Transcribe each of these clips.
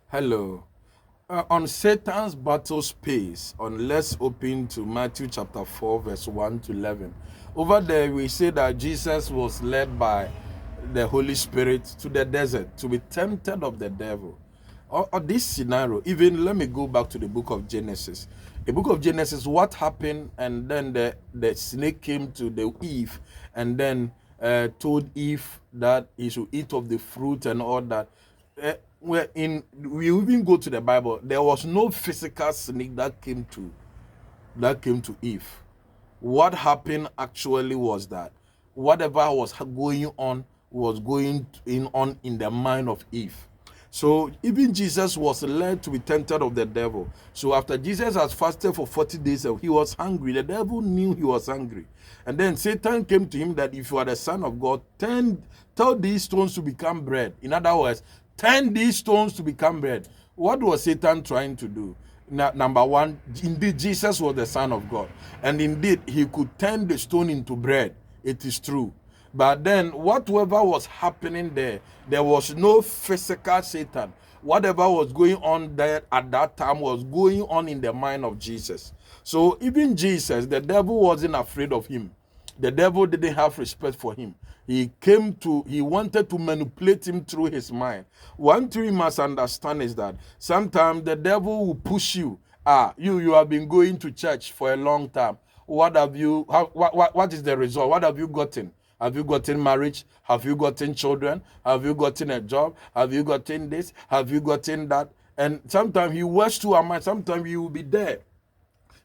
Hello. On Satan's battle space, let's open to Matthew chapter 4, verse 1 to 11. Over there, we say that Jesus was led by the Holy Spirit to the desert to be tempted of the devil. Or this scenario, even let me go back to the book of Genesis. The book of Genesis, what happened, and then the snake came to the Eve and then told Eve that he should eat of the fruit and all that. We even go to the Bible, there was no physical snake that came to Eve. What happened actually was that whatever was going on was on in the mind of Eve. So even Jesus was led to be tempted of the devil. So after Jesus has fasted for 40 days, he was hungry. The devil knew he was hungry. And then Satan came to him that if you are the Son of God, tell these stones to become bread. In other words, turn these stones to become bread. What was Satan trying to do? Number one, indeed, Jesus was the Son of God. And indeed, he could turn the stone into bread. It is true. But then, whatever was happening there was no physical Satan. Whatever was going on there at that time was going on in the mind of Jesus. So even Jesus, the devil wasn't afraid of him. The devil didn't have respect for him. He wanted to manipulate him through his mind. One thing you must understand is that sometimes the devil will push you. You have been going to church for a long time. What is the result? What have you gotten? Have you gotten marriage? Have you gotten children? Have you gotten a job? Have you gotten this? Have you gotten that? And sometimes he works to our mind. Sometimes you will be there.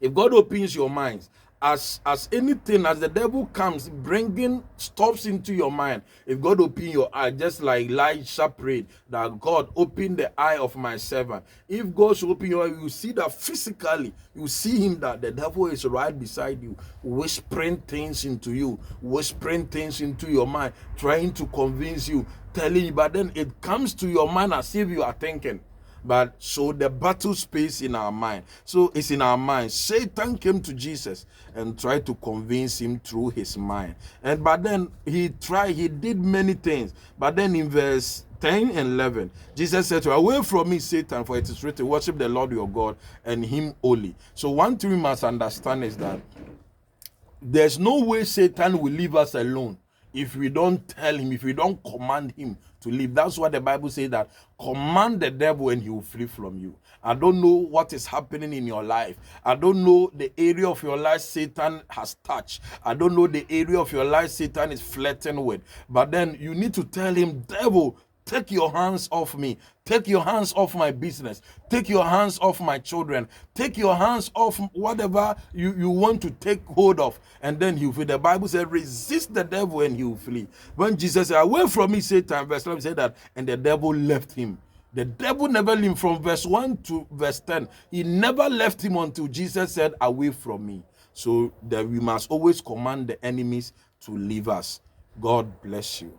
If God opens your mind, as anything, as the devil comes bringing stops into your mind, if God open your eye, just like Elisha prayed that God open the eye of my servant. If God should open your eye, you see that physically, you see him that the devil is right beside you, whispering things into you, whispering things into your mind, trying to convince you, telling you, but then it comes to your mind as if you are thinking. But so the battle space in our mind. So it's in our mind. Satan came to Jesus and tried to convince him through his mind. But then he did many things. But then in verse 10 and 11, Jesus said to him, away from me, Satan, for it is written, worship the Lord your God and him only. So one thing we must understand is that there's no way Satan will leave us alone if we don't tell him, if we don't command him to leave. That's why the Bible says that command the devil and he will flee from you. I don't know what is happening in your life. I don't know the area of your life Satan has touched. I don't know the area of your life Satan is flirting with. But then you need to tell him, devil, take your hands off me. Take your hands off my business. Take your hands off my children. Take your hands off whatever you want to take hold of. And then he will flee. The Bible says, resist the devil and he will flee. When Jesus said, away from me, Satan, verse 11 said that, and the devil left him. The devil never left him from verse 1 to verse 10. He never left him until Jesus said, away from me. So that we must always command the enemies to leave us. God bless you.